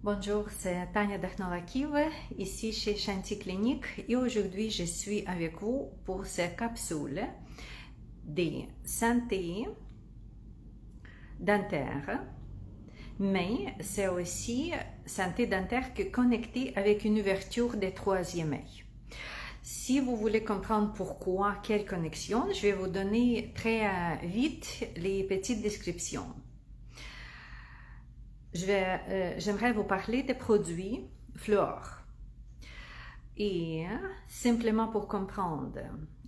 Bonjour, c'est Tania Dakhnovakiv, ici chez Shanti Clinique et aujourd'hui je suis avec vous pour ces capsules de santé dentaire, mais c'est aussi santé dentaire qui est connectée avec une ouverture des troisième œil. Si vous voulez comprendre pourquoi, quelle connexion, je vais vous donner très vite les petites descriptions. J'aimerais vous parler des produits fluor. Et simplement pour comprendre,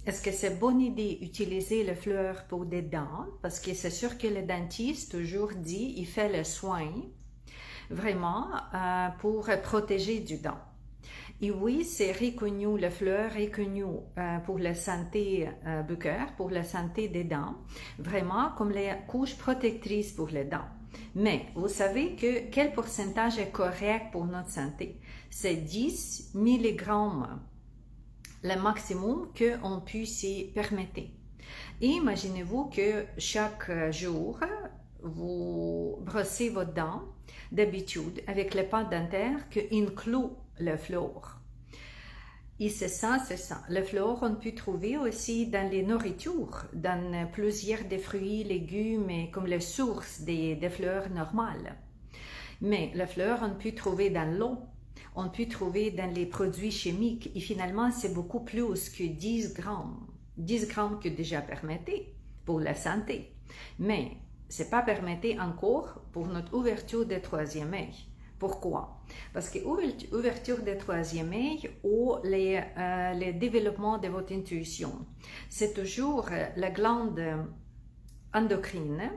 est-ce que c'est bonne idée d'utiliser le fluor pour des dents? Parce que c'est sûr que le dentiste toujours dit, il fait le soin vraiment pour protéger du dent. Et oui, c'est reconnu, le fluor est reconnu pour la santé buccaire, pour la santé des dents, vraiment comme les couches protectrices pour les dents. Mais vous savez que quel pourcentage est correct pour notre santé? C'est 10 mg, le maximum qu'on puisse s'y permettre. Et imaginez-vous que chaque jour, vous brossez vos dents d'habitude avec les pâtes dentaires qui incluent le fluor. Et c'est ça. Le fluor, on peut trouver aussi dans les nourritures, dans plusieurs des fruits, légumes, comme les sources des fluors normales. Mais le fluor, on peut trouver dans l'eau, on peut trouver dans les produits chimiques, et finalement, c'est beaucoup plus que 10 grammes. 10 grammes que déjà permetté pour la santé. Mais ce n'est pas permetté encore pour notre ouverture de troisième œil. Pourquoi? Parce que l'ouverture de troisième œil ou le développement de votre intuition, c'est toujours la glande endocrine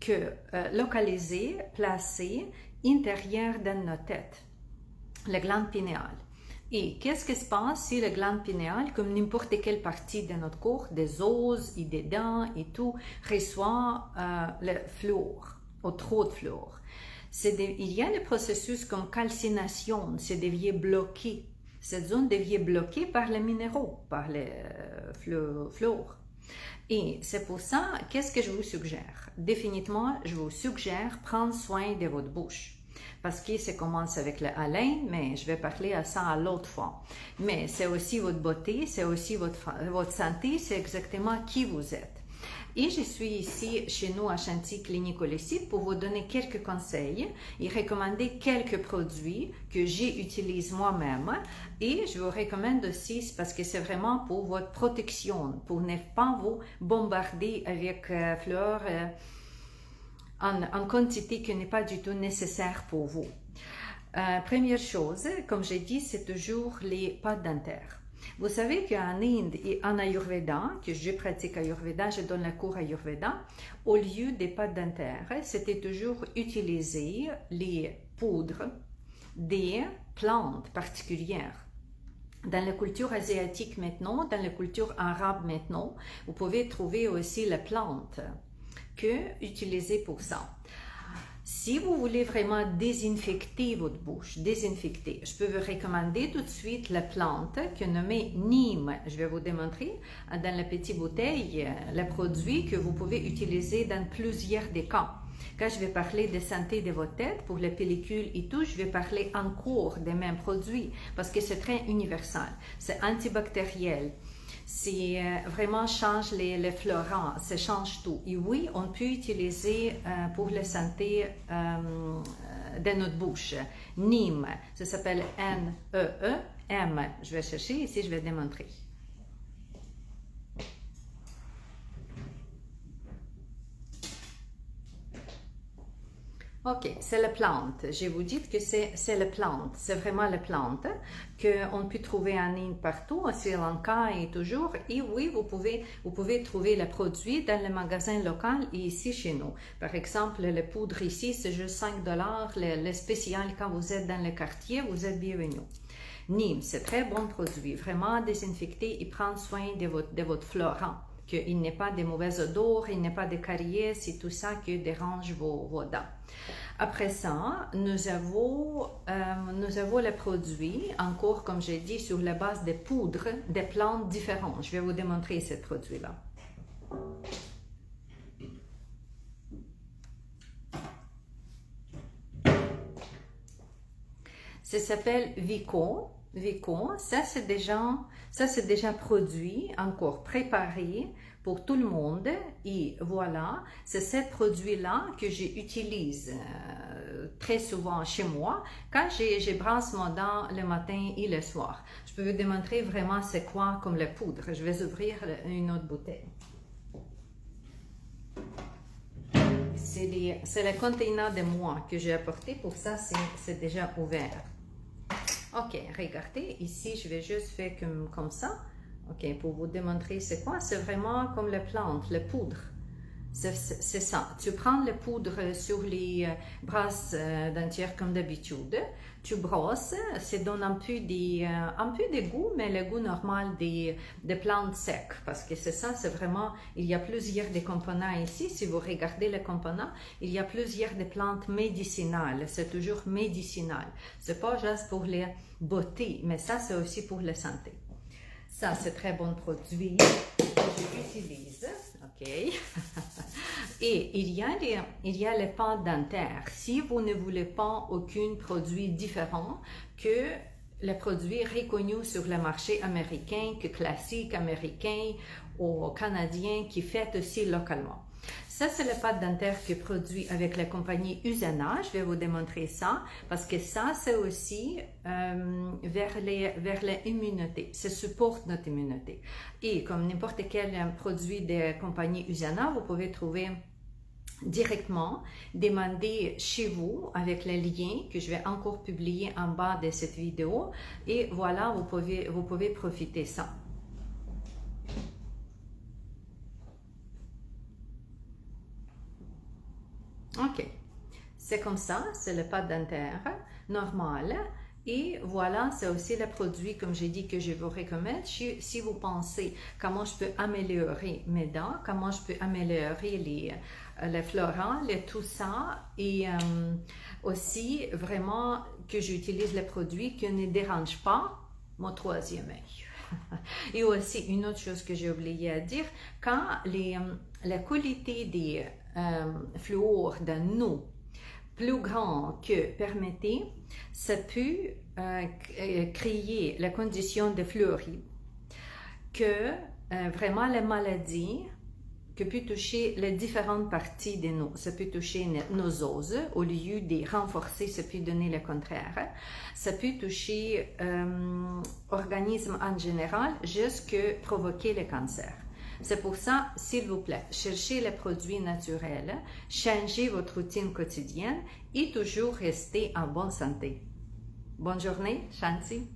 que localisée, placée intérieure dans notre tête, la glande pinéale. Et qu'est-ce qui se passe si la glande pinéale, comme n'importe quelle partie de notre corps, des os et des dents et tout, reçoit le fluor, ou trop de fluor? Il y a le processus comme calcination, c'est devient bloqué. Cette zone devient bloquée par les minéraux, par le fluor. Et c'est pour ça, qu'est-ce que je vous suggère? Définitivement, je vous suggère prendre soin de votre bouche. Parce que ça commence avec le haleine, mais je vais parler à ça à l'autre fois. Mais c'est aussi votre beauté, c'est aussi votre santé, c'est exactement qui vous êtes. Et je suis ici chez nous à Shanti Clinique Holistique pour vous donner quelques conseils et recommander quelques produits que j'utilise moi-même. Et je vous recommande aussi parce que c'est vraiment pour votre protection, pour ne pas vous bombarder avec fluor en quantité qui n'est pas du tout nécessaire pour vous. Première chose, comme j'ai dit, c'est toujours les pâtes dentaires. Vous savez qu'en Inde et en Ayurveda, que je pratique Ayurveda, je donne la cours Ayurveda, au lieu des pâtes dentaires, c'était toujours utiliser les poudres des plantes particulières. Dans la culture asiatique maintenant, dans la culture arabe maintenant, vous pouvez trouver aussi les plantes utilisées pour ça. Si vous voulez vraiment désinfecter votre bouche, je peux vous recommander tout de suite la plante que nommée Neem. Je vais vous démontrer dans la petite bouteille le produit que vous pouvez utiliser dans plusieurs des cas. Quand je vais parler de santé de votre tête, pour les pellicules et tout, je vais parler encore des mêmes produits parce que c'est très universel. C'est antibactériel. C'est vraiment change les florants, ça change tout. Et oui, on peut utiliser pour la santé de notre bouche. Neem, ça s'appelle N-E-E-M. Je vais chercher ici, je vais démontrer. Ok, c'est la plante. Je vous dis que c'est la plante. C'est vraiment la plante qu'on peut trouver en Inde partout, au Sri Lanka et toujours. Et oui, vous pouvez trouver le produit dans le magasin local et ici chez nous. Par exemple, le poudre ici, c'est juste 5 $. Le spécial, quand vous êtes dans le quartier, vous êtes bienvenue. Neem, c'est très bon produit. Vraiment désinfecter et prendre soin de votre florant. Qu'il n'y ait pas de mauvaises odeurs, il n'y ait pas de caries et tout ça qui dérange vos dents. Après ça, nous avons les produits, encore comme j'ai dit, sur la base des poudres, des plantes différentes. Je vais vous démontrer ce produit-là. Ça s'appelle Vico. Vico, ça c'est déjà produit, encore préparé pour tout le monde. Et voilà, c'est ce produit-là que j'utilise très souvent chez moi quand je brasse mon dent le matin et le soir. Je peux vous démontrer vraiment c'est quoi comme la poudre. Je vais ouvrir une autre bouteille. C'est le conteneur de moi que j'ai apporté, pour ça c'est déjà ouvert. Ok, regardez, ici je vais juste faire comme ça, ok, pour vous démontrer c'est quoi. C'est vraiment comme la plante, la poudre, c'est ça. Tu prends la poudre sur les brosses dentaires comme d'habitude, tu brosses, ça donne un peu de goût, mais le goût normal des plantes secs, parce que c'est ça, c'est vraiment, il y a plusieurs des composants ici. Si vous regardez les composants, il y a plusieurs des plantes médicinales, c'est toujours médicinal, c'est pas juste pour les beauté, mais ça c'est aussi pour la santé. Ça c'est très bon produit que j'utilise, ok. Et il y a les pâtes dentaires. Si vous ne voulez pas aucun produit différent que les produits reconnus sur le marché américain, que classique américain ou canadien, qui fait aussi localement. Ça, c'est la pâte dentaire qui est produite avec la compagnie Usana. Je vais vous démontrer ça, parce que ça, c'est aussi vers l'immunité. Ça supporte notre immunité. Et comme n'importe quel produit de compagnie Usana, vous pouvez trouver directement, demander chez vous avec le lien que je vais encore publier en bas de cette vidéo. Et voilà, vous pouvez profiter de ça. Ok, c'est comme ça, c'est le pâte dentaire normal. Et voilà, c'est aussi le produit, comme j'ai dit, que je vous recommande. Si vous pensez comment je peux améliorer mes dents, comment je peux améliorer les florales et tout ça, et aussi vraiment que j'utilise les produits qui ne dérangent pas mon troisième œil. Et aussi, une autre chose que j'ai oublié à dire, quand la qualité des fluor dans nous plus grand que permetté, ça peut créer la condition de fluoride, que vraiment la maladie que peut toucher les différentes parties de nous. Ça peut toucher nos os, au lieu de renforcer, ça peut donner le contraire. Ça peut toucher l'organisme en général, jusqu'à provoquer le cancer. C'est pour ça, s'il vous plaît, cherchez les produits naturels, changez votre routine quotidienne et toujours restez en bonne santé. Bonne journée, Shanti.